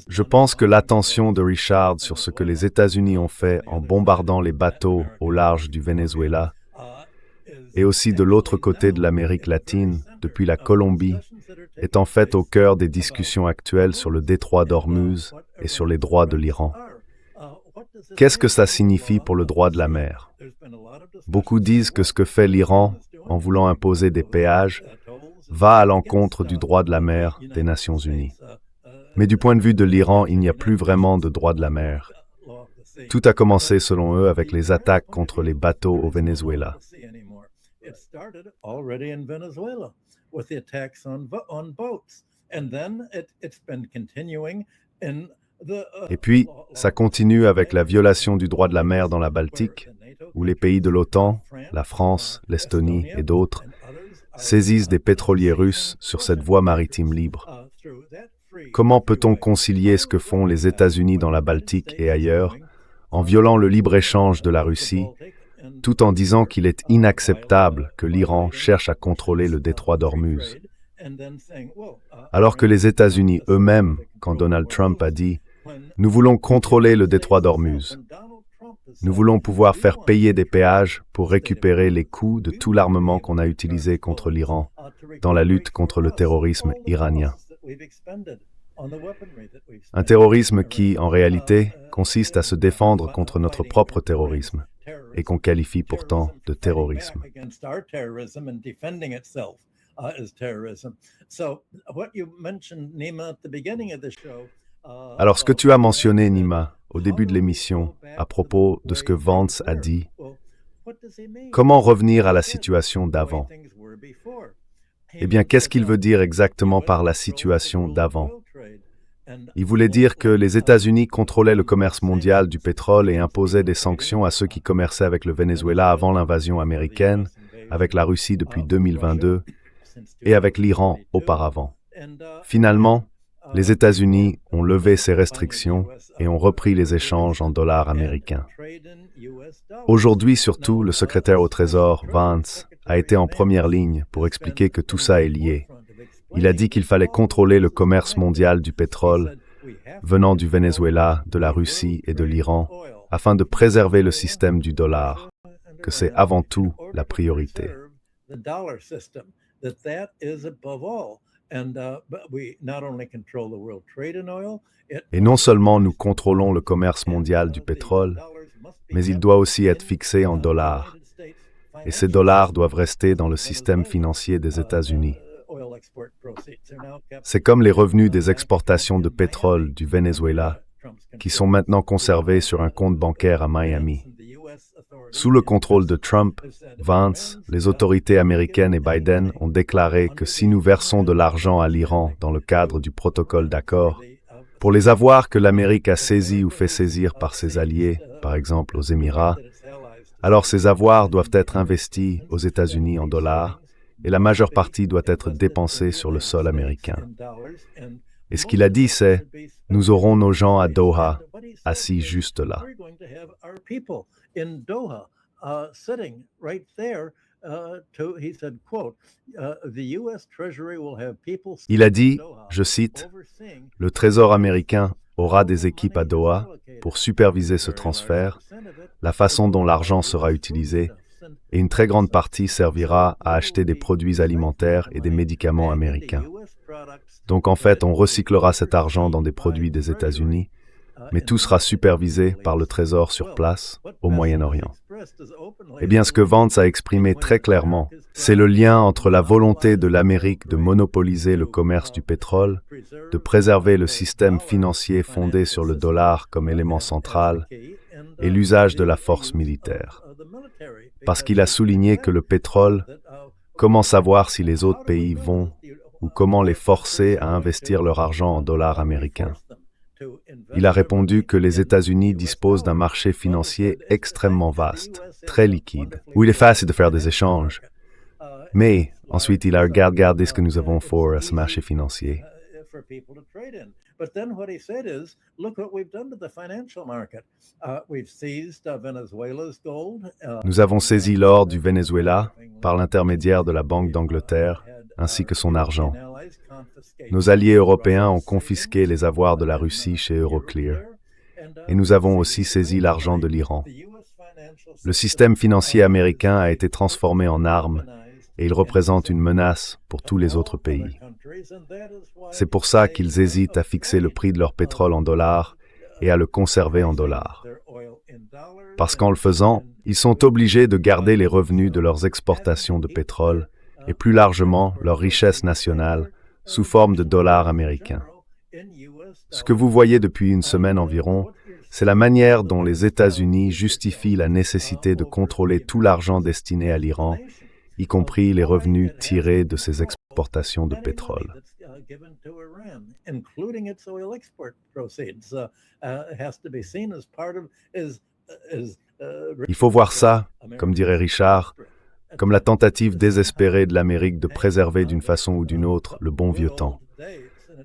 Je pense que l'attention de Richard sur ce que les États-Unis ont fait en bombardant les bateaux au large du Venezuela et aussi de l'autre côté de l'Amérique latine, depuis la Colombie, est en fait au cœur des discussions actuelles sur le détroit d'Ormuz et sur les droits de l'Iran. Qu'est-ce que ça signifie pour le droit de la mer? Beaucoup disent que ce que fait l'Iran, en voulant imposer des péages, va à l'encontre du droit de la mer des Nations Unies. Mais du point de vue de l'Iran, il n'y a plus vraiment de droit de la mer. Tout a commencé, selon eux, avec les attaques contre les bateaux au Venezuela. Et puis, ça continue avec la violation du droit de la mer dans la Baltique, où les pays de l'OTAN, la France, l'Estonie et d'autres, saisissent des pétroliers russes sur cette voie maritime libre. Comment peut-on concilier ce que font les États-Unis dans la Baltique et ailleurs, en violant le libre-échange de la Russie, tout en disant qu'il est inacceptable que l'Iran cherche à contrôler le détroit d'Ormuz? Alors que les États-Unis eux-mêmes, quand Donald Trump a dit « Nous voulons contrôler le détroit d'Ormuz. Nous voulons pouvoir faire payer des péages pour récupérer les coûts de tout l'armement qu'on a utilisé contre l'Iran dans la lutte contre le terrorisme iranien. » Un terrorisme qui, en réalité, consiste à se défendre contre notre propre terrorisme et qu'on qualifie pourtant de terrorisme. Alors, ce que tu as mentionné, Nima, au début de l'émission, à propos de ce que Vance a dit, comment revenir à la situation d'avant? Eh bien, qu'est-ce qu'il veut dire exactement par la situation d'avant? Il voulait dire que les États-Unis contrôlaient le commerce mondial du pétrole et imposaient des sanctions à ceux qui commerçaient avec le Venezuela avant l'invasion américaine, avec la Russie depuis 2022 et avec l'Iran auparavant. Finalement, les États-Unis ont levé ces restrictions et ont repris les échanges en dollars américains. Aujourd'hui, surtout, le secrétaire au Trésor, Vance, a été en première ligne pour expliquer que tout ça est lié. Il a dit qu'il fallait contrôler le commerce mondial du pétrole venant du Venezuela, de la Russie et de l'Iran afin de préserver le système du dollar, que c'est avant tout la priorité. Et non seulement nous contrôlons le commerce mondial du pétrole, mais il doit aussi être fixé en dollars. Et ces dollars doivent rester dans le système financier des États-Unis. C'est comme les revenus des exportations de pétrole du Venezuela, qui sont maintenant conservés sur un compte bancaire à Miami. Sous le contrôle de Trump, Vance, les autorités américaines et Biden ont déclaré que si nous versons de l'argent à l'Iran dans le cadre du protocole d'accord, pour les avoirs que l'Amérique a saisis ou fait saisir par ses alliés, par exemple aux Émirats, alors ces avoirs doivent être investis aux États-Unis en dollars et la majeure partie doit être dépensée sur le sol américain. Et ce qu'il a dit, c'est « Nous aurons nos gens à Doha, assis juste là. » Il a dit, je cite, « Le Trésor américain aura des équipes à Doha pour superviser ce transfert, la façon dont l'argent sera utilisé, et une très grande partie servira à acheter des produits alimentaires et des médicaments américains. Donc en fait, on recyclera cet argent dans des produits des États-Unis, mais tout sera supervisé par le Trésor sur place, au Moyen-Orient. » Eh bien, ce que Vance a exprimé très clairement, c'est le lien entre la volonté de l'Amérique de monopoliser le commerce du pétrole, de préserver le système financier fondé sur le dollar comme élément central, et l'usage de la force militaire. Parce qu'il a souligné que le pétrole, comment savoir si les autres pays vont ou comment les forcer à investir leur argent en dollars américains? Il a répondu que les États-Unis disposent d'un marché financier extrêmement vaste, très liquide, où il est facile de faire des échanges. Mais ensuite, il a regardé ce que nous avons fait à ce marché financier. Nous avons saisi l'or du Venezuela par l'intermédiaire de la Banque d'Angleterre ainsi que son argent. Nos alliés européens ont confisqué les avoirs de la Russie chez Euroclear, et nous avons aussi saisi l'argent de l'Iran. Le système financier américain a été transformé en arme, et il représente une menace pour tous les autres pays. C'est pour ça qu'ils hésitent à fixer le prix de leur pétrole en dollars et à le conserver en dollars. Parce qu'en le faisant, ils sont obligés de garder les revenus de leurs exportations de pétrole et plus largement leur richesse nationale sous forme de dollars américains. Ce que vous voyez depuis une semaine environ, c'est la manière dont les États-Unis justifient la nécessité de contrôler tout l'argent destiné à l'Iran, y compris les revenus tirés de ses exportations de pétrole. Il faut voir ça, comme dirait Richard, comme la tentative désespérée de l'Amérique de préserver d'une façon ou d'une autre le bon vieux temps.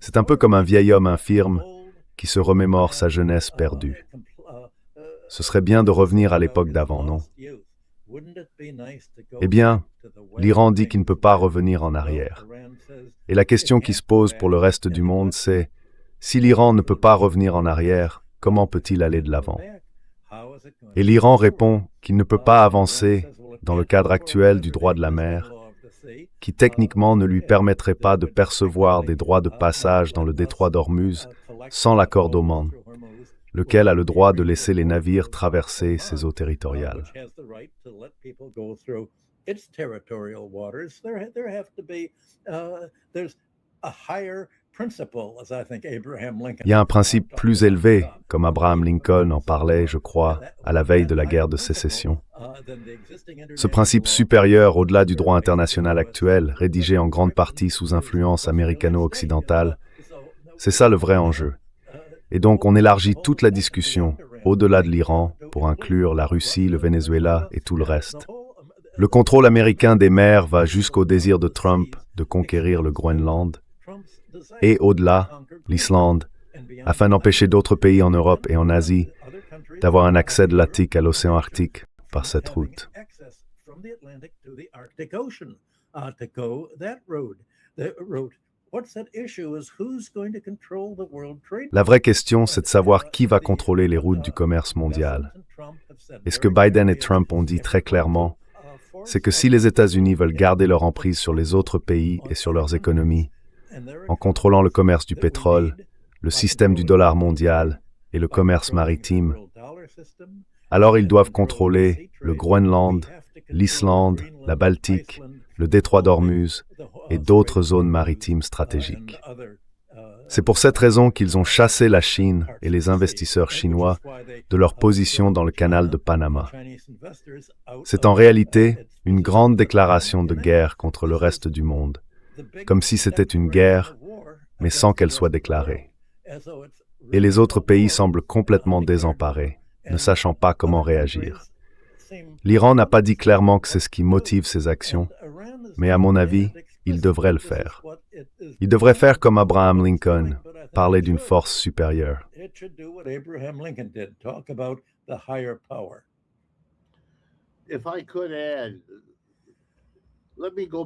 C'est un peu comme un vieil homme infirme qui se remémore sa jeunesse perdue. Ce serait bien de revenir à l'époque d'avant, non? Eh bien, l'Iran dit qu'il ne peut pas revenir en arrière. Et la question qui se pose pour le reste du monde, c'est si l'Iran ne peut pas revenir en arrière, comment peut-il aller de l'avant? Et l'Iran répond qu'il ne peut pas avancer dans le cadre actuel du droit de la mer, qui techniquement ne lui permettrait pas de percevoir des droits de passage dans le détroit d'Ormuz sans l'accord d'Oman, lequel a le droit de laisser les navires traverser ses eaux territoriales. Il y a un principe plus élevé, comme Abraham Lincoln en parlait, je crois, à la veille de la guerre de sécession. Ce principe supérieur au-delà du droit international actuel, rédigé en grande partie sous influence américano-occidentale, c'est ça le vrai enjeu. Et donc on élargit toute la discussion, au-delà de l'Iran, pour inclure la Russie, le Venezuela et tout le reste. Le contrôle américain des mers va jusqu'au désir de Trump de conquérir le Groenland, et au-delà, l'Islande, afin d'empêcher d'autres pays en Europe et en Asie d'avoir un accès de l'Atlantique à l'océan Arctique par cette route. La vraie question, c'est de savoir qui va contrôler les routes du commerce mondial. Et ce que Biden et Trump ont dit très clairement, c'est que si les États-Unis veulent garder leur emprise sur les autres pays et sur leurs économies, en contrôlant le commerce du pétrole, le système du dollar mondial et le commerce maritime, alors ils doivent contrôler le Groenland, l'Islande, la Baltique, le détroit d'Ormuz et d'autres zones maritimes stratégiques. C'est pour cette raison qu'ils ont chassé la Chine et les investisseurs chinois de leur position dans le canal de Panama. C'est en réalité une grande déclaration de guerre contre le reste du monde, comme si c'était une guerre, mais sans qu'elle soit déclarée. Et les autres pays semblent complètement désemparés, ne sachant pas comment réagir. L'Iran n'a pas dit clairement que c'est ce qui motive ses actions, mais à mon avis, il devrait le faire. Il devrait faire comme Abraham Lincoln, parler d'une force supérieure.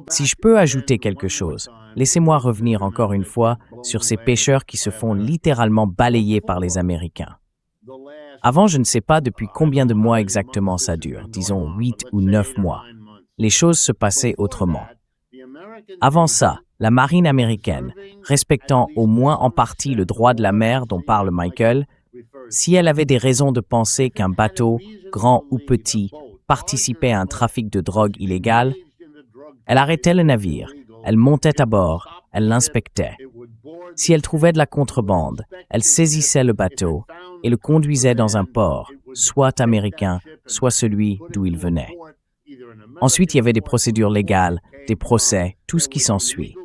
Si je peux ajouter quelque chose, laissez-moi revenir encore une fois sur ces pêcheurs qui se font littéralement balayer par les Américains. Avant, je ne sais pas depuis combien de mois exactement ça dure, disons 8 ou 9 mois. Les choses se passaient autrement. Avant ça, la marine américaine, respectant au moins en partie le droit de la mer dont parle Michael, si elle avait des raisons de penser qu'un bateau, grand ou petit, participait à un trafic de drogue illégal, elle arrêtait le navire, elle montait à bord, elle l'inspectait. Si elle trouvait de la contrebande, elle saisissait le bateau et le conduisait dans un port, soit américain, soit celui d'où il venait. Ensuite, il y avait des procédures légales, des procès, tout ce qui s'ensuit.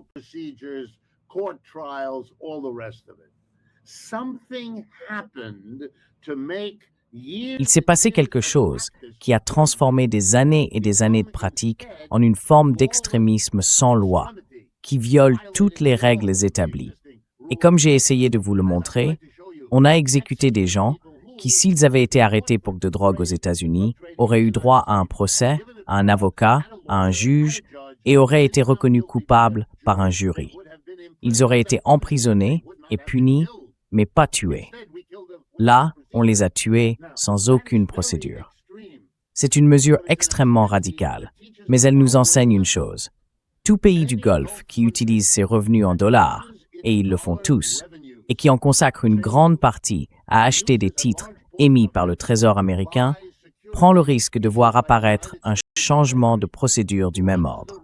Il s'est passé quelque chose qui a transformé des années et des années de pratique en une forme d'extrémisme sans loi, qui viole toutes les règles établies. Et comme j'ai essayé de vous le montrer, on a exécuté des gens qui, s'ils avaient été arrêtés pour de drogue aux États-Unis, auraient eu droit à un procès, à un avocat, à un juge et auraient été reconnus coupables par un jury. Ils auraient été emprisonnés et punis, mais pas tués. Là, on les a tués sans aucune procédure. C'est une mesure extrêmement radicale, mais elle nous enseigne une chose. Tout pays du Golfe qui utilise ses revenus en dollars, et ils le font tous, et qui en consacre une grande partie à acheter des titres émis par le Trésor américain, prend le risque de voir apparaître un changement de procédure du même ordre.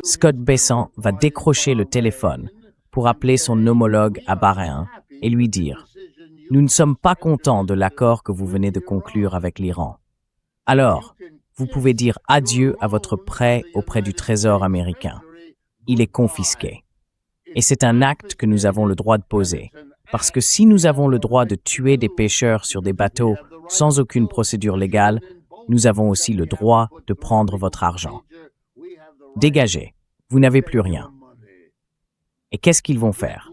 Scott Bessent va décrocher le téléphone pour appeler son homologue à Bahreïn et lui dire « Nous ne sommes pas contents de l'accord que vous venez de conclure avec l'Iran. Alors, vous pouvez dire adieu à votre prêt auprès du Trésor américain. Il est confisqué. Et c'est un acte que nous avons le droit de poser, parce que si nous avons le droit de tuer des pêcheurs sur des bateaux sans aucune procédure légale, nous avons aussi le droit de prendre votre argent. Dégagez, vous n'avez plus rien. » Et qu'est-ce qu'ils vont faire?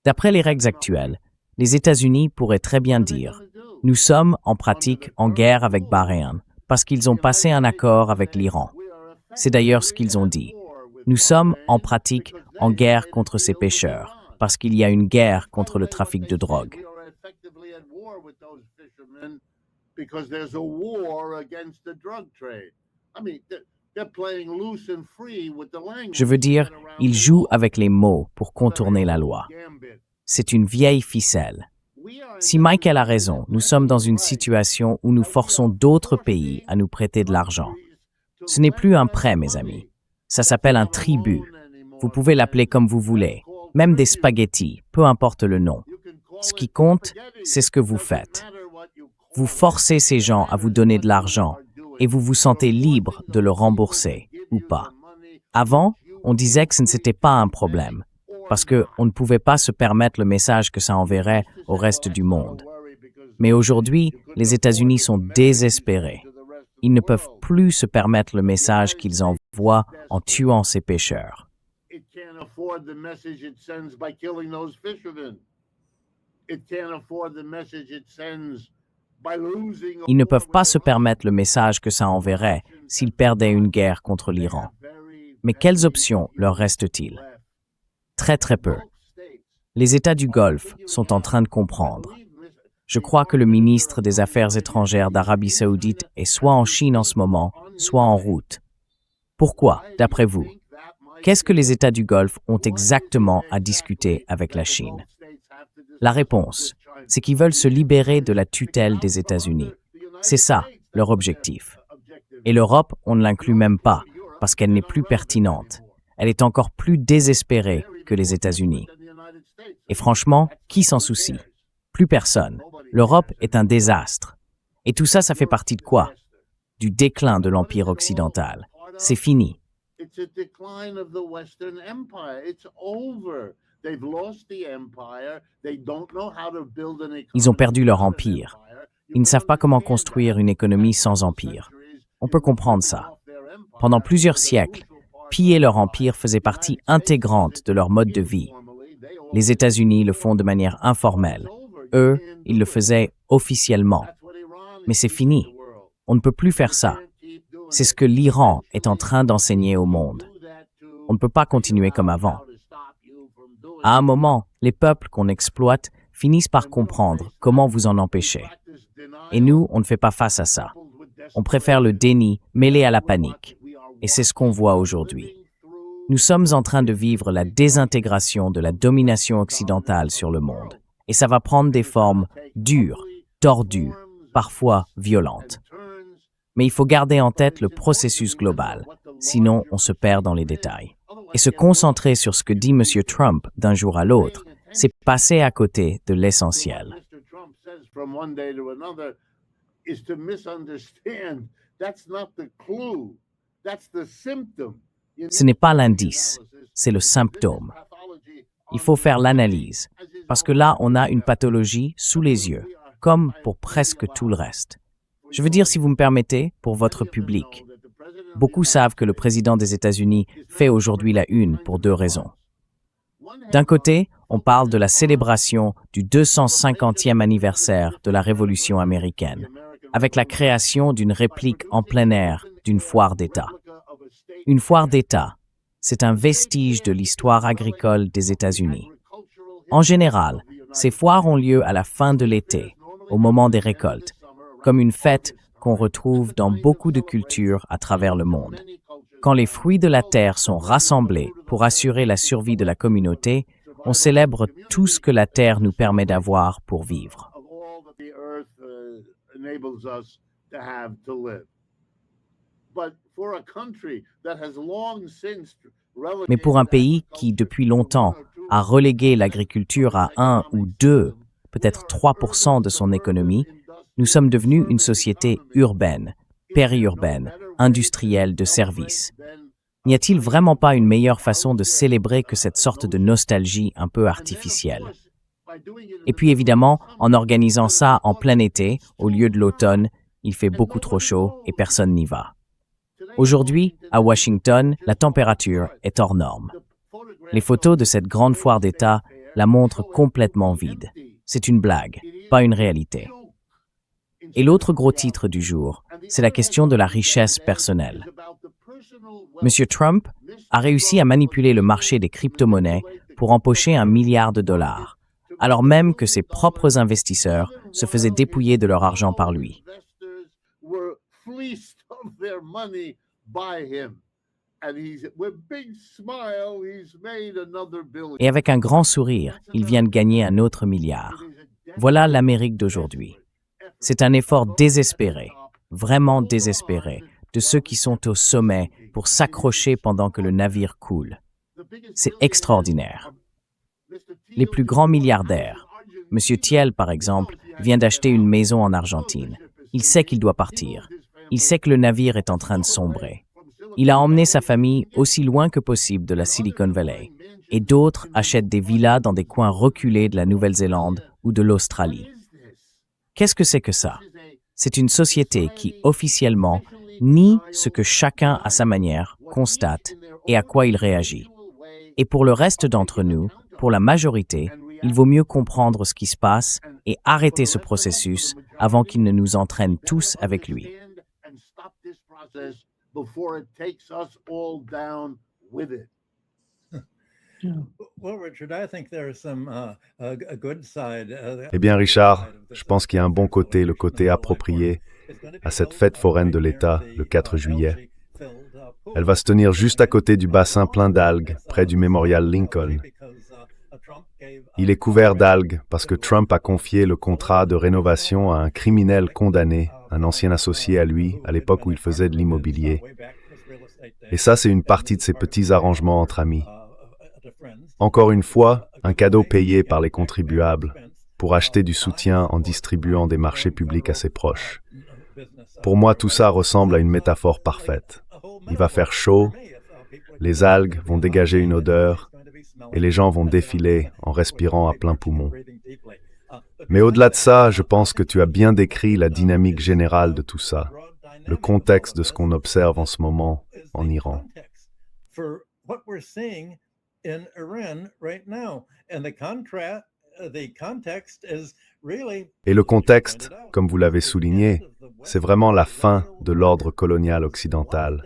D'après les règles actuelles, les États-Unis pourraient très bien dire « Nous sommes en pratique en guerre avec Bahreïn parce qu'ils ont passé un accord avec l'Iran. » C'est d'ailleurs ce qu'ils ont dit. « Nous sommes en pratique en guerre contre ces pêcheurs parce qu'il y a une guerre contre le trafic de drogue. » Je veux dire, ils jouent avec les mots pour contourner la loi. C'est une vieille ficelle. Si Michael a raison, nous sommes dans une situation où nous forçons d'autres pays à nous prêter de l'argent. Ce n'est plus un prêt, mes amis. Ça s'appelle un tribut. Vous pouvez l'appeler comme vous voulez, même des spaghettis, peu importe le nom. Ce qui compte, c'est ce que vous faites. Vous forcez ces gens à vous donner de l'argent et vous vous sentez libre de le rembourser ou pas. Avant, on disait que ce n'était pas un problème, parce qu'on ne pouvait pas se permettre le message que ça enverrait au reste du monde. Mais aujourd'hui, les États-Unis sont désespérés. Ils ne peuvent plus se permettre le message qu'ils envoient en tuant ces pêcheurs. Ils ne peuvent pas se permettre le message que ça enverrait s'ils perdaient une guerre contre l'Iran. Mais quelles options leur restent-ils? Très très peu. Les États du Golfe sont en train de comprendre. Je crois que le ministre des Affaires étrangères d'Arabie Saoudite est soit en Chine en ce moment, soit en route. Pourquoi, d'après vous? Qu'est-ce que les États du Golfe ont exactement à discuter avec la Chine? La réponse, c'est qu'ils veulent se libérer de la tutelle des États-Unis. C'est ça, leur objectif. Et l'Europe, on ne l'inclut même pas, parce qu'elle n'est plus pertinente. Elle est encore plus désespérée que les États-Unis. Et franchement, qui s'en soucie? Plus personne. L'Europe est un désastre. Et tout ça, ça fait partie de quoi? Du déclin de l'Empire occidental. C'est fini. Ils ont perdu leur empire. Ils ne savent pas comment construire une économie sans empire. On peut comprendre ça. Pendant plusieurs siècles, piller leur empire faisait partie intégrante de leur mode de vie. Les États-Unis le font de manière informelle. Eux, ils le faisaient officiellement. Mais c'est fini. On ne peut plus faire ça. C'est ce que l'Iran est en train d'enseigner au monde. On ne peut pas continuer comme avant. À un moment, les peuples qu'on exploite finissent par comprendre comment vous en empêcher. Et nous, on ne fait pas face à ça. On préfère le déni mêlé à la panique. Et c'est ce qu'on voit aujourd'hui. Nous sommes en train de vivre la désintégration de la domination occidentale sur le monde. Et ça va prendre des formes dures, tordues, parfois violentes. Mais il faut garder en tête le processus global, sinon on se perd dans les détails. Et se concentrer sur ce que dit M. Trump d'un jour à l'autre, c'est passer à côté de l'essentiel. Ce n'est pas l'indice, c'est le symptôme. Il faut faire l'analyse, parce que là, on a une pathologie sous les yeux, comme pour presque tout le reste. Je veux dire, si vous me permettez, pour votre public. Beaucoup savent que le président des États-Unis fait aujourd'hui la une pour deux raisons. D'un côté, on parle de la célébration du 250e anniversaire de la Révolution américaine, avec la création d'une réplique en plein air d'une foire d'État. Une foire d'État, c'est un vestige de l'histoire agricole des États-Unis. En général, ces foires ont lieu à la fin de l'été, au moment des récoltes, comme une fête qu'on retrouve dans beaucoup de cultures à travers le monde. Quand les fruits de la terre sont rassemblés pour assurer la survie de la communauté, on célèbre tout ce que la terre nous permet d'avoir pour vivre. Mais pour un pays qui, depuis longtemps, a relégué l'agriculture à 1 ou 2, peut-être 3% de son économie, nous sommes devenus une société urbaine, périurbaine, industrielle de services. N'y a-t-il vraiment pas une meilleure façon de célébrer que cette sorte de nostalgie un peu artificielle? Et puis évidemment, en organisant ça en plein été, au lieu de l'automne, il fait beaucoup trop chaud et personne n'y va. Aujourd'hui, à Washington, la température est hors norme. Les photos de cette grande foire d'État la montrent complètement vide. C'est une blague, pas une réalité. Et l'autre gros titre du jour, c'est la question de la richesse personnelle. Monsieur Trump a réussi à manipuler le marché des crypto-monnaies pour empocher $1 milliard, alors même que ses propres investisseurs se faisaient dépouiller de leur argent par lui. Et avec un grand sourire, il vient de gagner un autre milliard. Voilà l'Amérique d'aujourd'hui. C'est un effort désespéré, vraiment désespéré, de ceux qui sont au sommet pour s'accrocher pendant que le navire coule. C'est extraordinaire. Les plus grands milliardaires, M. Thiel par exemple, vient d'acheter une maison en Argentine. Il sait qu'il doit partir. Il sait que le navire est en train de sombrer. Il a emmené sa famille aussi loin que possible de la Silicon Valley. Et d'autres achètent des villas dans des coins reculés de la Nouvelle-Zélande ou de l'Australie. Qu'est-ce que c'est que ça? C'est une société qui, officiellement, nie ce que chacun à sa manière constate et à quoi il réagit. Et pour le reste d'entre nous, pour la majorité, il vaut mieux comprendre ce qui se passe et arrêter ce processus avant qu'il ne nous entraîne tous avec lui. Eh bien, Richard, je pense qu'il y a un bon côté, le côté approprié, à cette fête foraine de l'État, le 4 juillet. Elle va se tenir juste à côté du bassin plein d'algues, près du mémorial Lincoln. Il est couvert d'algues parce que Trump a confié le contrat de rénovation à un criminel condamné, un ancien associé à lui, à l'époque où il faisait de l'immobilier. Et ça, c'est une partie de ces petits arrangements entre amis. Encore une fois, un cadeau payé par les contribuables pour acheter du soutien en distribuant des marchés publics à ses proches. Pour moi, tout ça ressemble à une métaphore parfaite. Il va faire chaud, les algues vont dégager une odeur et les gens vont défiler en respirant à plein poumon. Mais au-delà de ça, je pense que tu as bien décrit la dynamique générale de tout ça, le contexte de ce qu'on observe en ce moment en Iran. Et le contexte, comme vous l'avez souligné, c'est vraiment la fin de l'ordre colonial occidental,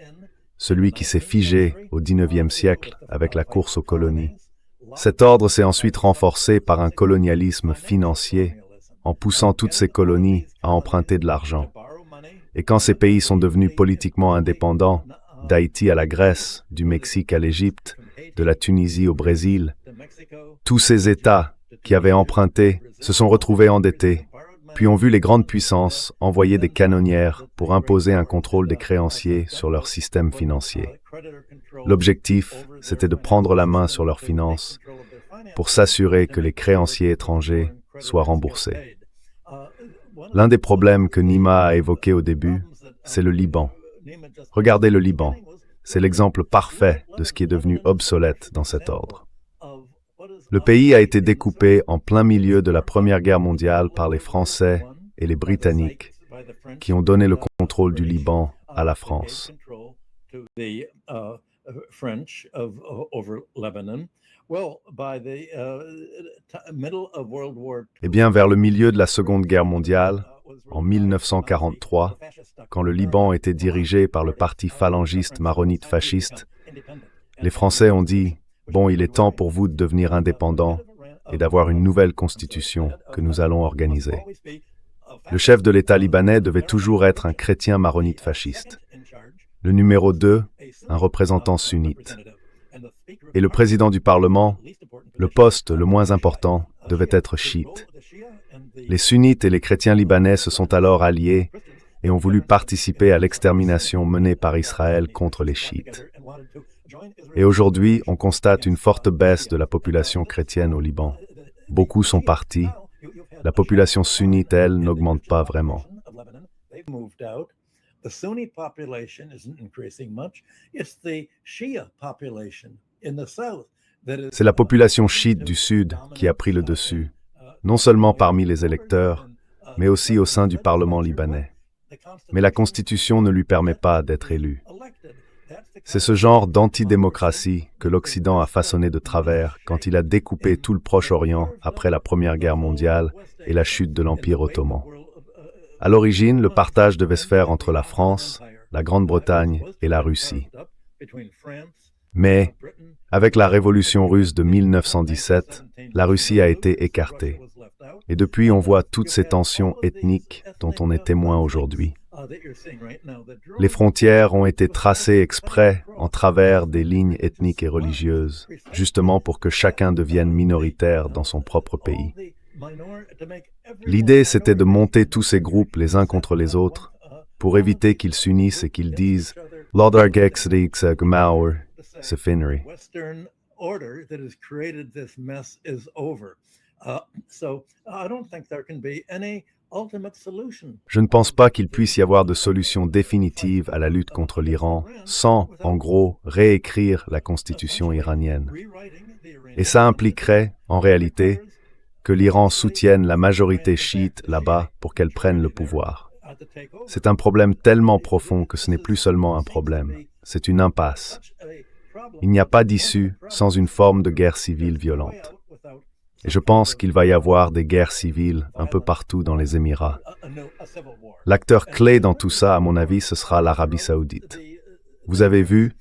celui qui s'est figé au XIXe siècle avec la course aux colonies. Cet ordre s'est ensuite renforcé par un colonialisme financier, en poussant toutes ces colonies à emprunter de l'argent. Et quand ces pays sont devenus politiquement indépendants, d'Haïti à la Grèce, du Mexique à l'Égypte, de la Tunisie au Brésil, tous ces États qui avaient emprunté se sont retrouvés endettés, puis ont vu les grandes puissances envoyer des canonnières pour imposer un contrôle des créanciers sur leur système financier. L'objectif, c'était de prendre la main sur leurs finances pour s'assurer que les créanciers étrangers soient remboursés. L'un des problèmes que Nima a évoqué au début, c'est le Liban. Regardez le Liban. C'est l'exemple parfait de ce qui est devenu obsolète dans cet ordre. Le pays a été découpé en plein milieu de la Première Guerre mondiale par les Français et les Britanniques, qui ont donné le contrôle du Liban à la France. Eh bien, vers le milieu de la Seconde Guerre mondiale, en 1943, quand le Liban était dirigé par le parti phalangiste maronite fasciste, les Français ont dit « Bon, il est temps pour vous de devenir indépendants et d'avoir une nouvelle constitution que nous allons organiser. » Le chef de l'État libanais devait toujours être un chrétien maronite fasciste. Le numéro 2, un représentant sunnite. Et le président du Parlement, le poste le moins important, devait être chiite. Les sunnites et les chrétiens libanais se sont alors alliés et ont voulu participer à l'extermination menée par Israël contre les chiites. Et aujourd'hui, on constate une forte baisse de la population chrétienne au Liban. Beaucoup sont partis. La population sunnite, elle, n'augmente pas vraiment. C'est la population chiite du Sud qui a pris le dessus, non seulement parmi les électeurs, mais aussi au sein du Parlement libanais. Mais la Constitution ne lui permet pas d'être élu. C'est ce genre d'antidémocratie que l'Occident a façonné de travers quand il a découpé tout le Proche-Orient après la Première Guerre mondiale et la chute de l'Empire ottoman. À l'origine, le partage devait se faire entre la France, la Grande-Bretagne et la Russie. Mais, avec la révolution russe de 1917, la Russie a été écartée. Et depuis, on voit toutes ces tensions ethniques dont on est témoin aujourd'hui. Les frontières ont été tracées exprès en travers des lignes ethniques et religieuses, justement pour que chacun devienne minoritaire dans son propre pays. L'idée, c'était de monter tous ces groupes les uns contre les autres pour éviter qu'ils s'unissent et qu'ils disent « L'Ordergexrigsgmauer, c'est fini ». Je ne pense pas qu'il puisse y avoir de solution définitive à la lutte contre l'Iran sans, en gros, réécrire la constitution iranienne. Et ça impliquerait, en réalité, que l'Iran soutienne la majorité chiite là-bas pour qu'elle prenne le pouvoir. C'est un problème tellement profond que ce n'est plus seulement un problème, c'est une impasse. Il n'y a pas d'issue sans une forme de guerre civile violente. Et je pense qu'il va y avoir des guerres civiles un peu partout dans les Émirats. L'acteur clé dans tout ça, à mon avis, ce sera l'Arabie saoudite. Vous avez vu,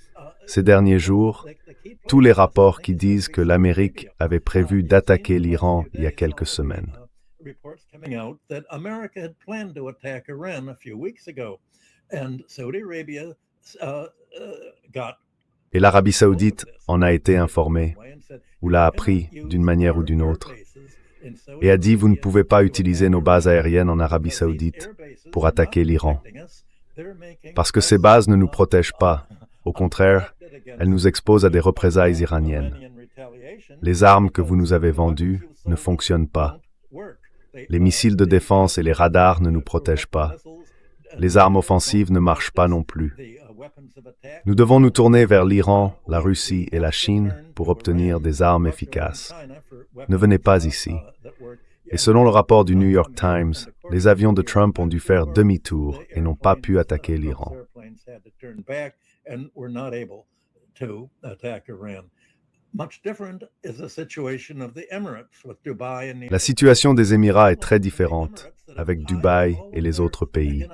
ces derniers jours, tous les rapports qui disent que l'Amérique avait prévu d'attaquer l'Iran il y a quelques semaines. Et l'Arabie saoudite en a été informée, ou l'a appris d'une manière ou d'une autre, et a dit « Vous ne pouvez pas utiliser nos bases aériennes en Arabie saoudite pour attaquer l'Iran. Parce que ces bases ne nous protègent pas. Au contraire, elles nous exposent à des représailles iraniennes. Les armes que vous nous avez vendues ne fonctionnent pas. Les missiles de défense et les radars ne nous protègent pas. Les armes offensives ne marchent pas non plus. Nous devons nous tourner vers l'Iran, la Russie et la Chine pour obtenir des armes efficaces. Ne venez pas ici. » Et selon le rapport du New York Times, les avions de Trump ont dû faire demi-tour et n'ont pas pu attaquer l'Iran. La situation des Émirats est très différente, avec Dubaï et les autres pays.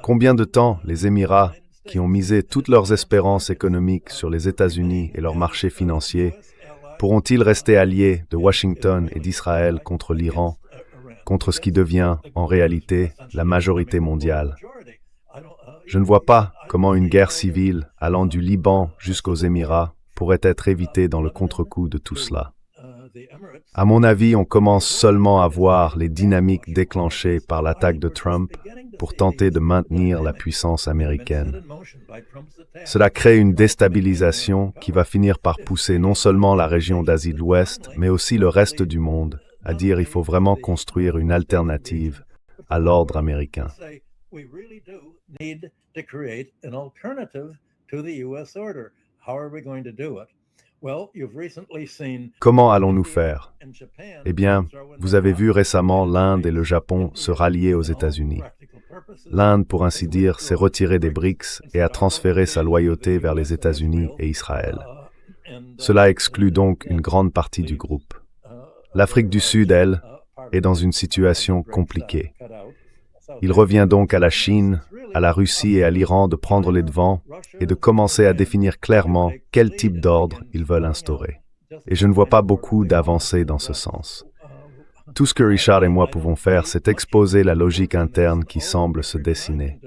Combien de temps les Émirats, qui ont misé toutes leurs espérances économiques sur les États-Unis et leurs marchés financiers, pourront-ils rester alliés de Washington et d'Israël contre l'Iran, contre ce qui devient, en réalité, la majorité mondiale? Je ne vois pas comment une guerre civile allant du Liban jusqu'aux Émirats pourrait être évitée dans le contre-coup de tout cela. À mon avis, on commence seulement à voir les dynamiques déclenchées par l'attaque de Trump pour tenter de maintenir la puissance américaine. Cela crée une déstabilisation qui va finir par pousser non seulement la région d'Asie de l'Ouest, mais aussi le reste du monde, à dire il faut vraiment construire une alternative à l'ordre américain. Comment allons-nous faire? Eh bien, vous avez vu récemment l'Inde et le Japon se rallier aux États-Unis. L'Inde, pour ainsi dire, s'est retirée des BRICS et a transféré sa loyauté vers les États-Unis et Israël. Cela exclut donc une grande partie du groupe. L'Afrique du Sud, elle, est dans une situation compliquée. Il revient donc à la Chine, à la Russie et à l'Iran de prendre les devants et de commencer à définir clairement quel type d'ordre ils veulent instaurer. Et je ne vois pas beaucoup d'avancées dans ce sens. Tout ce que Richard et moi pouvons faire, c'est exposer la logique interne qui semble se dessiner.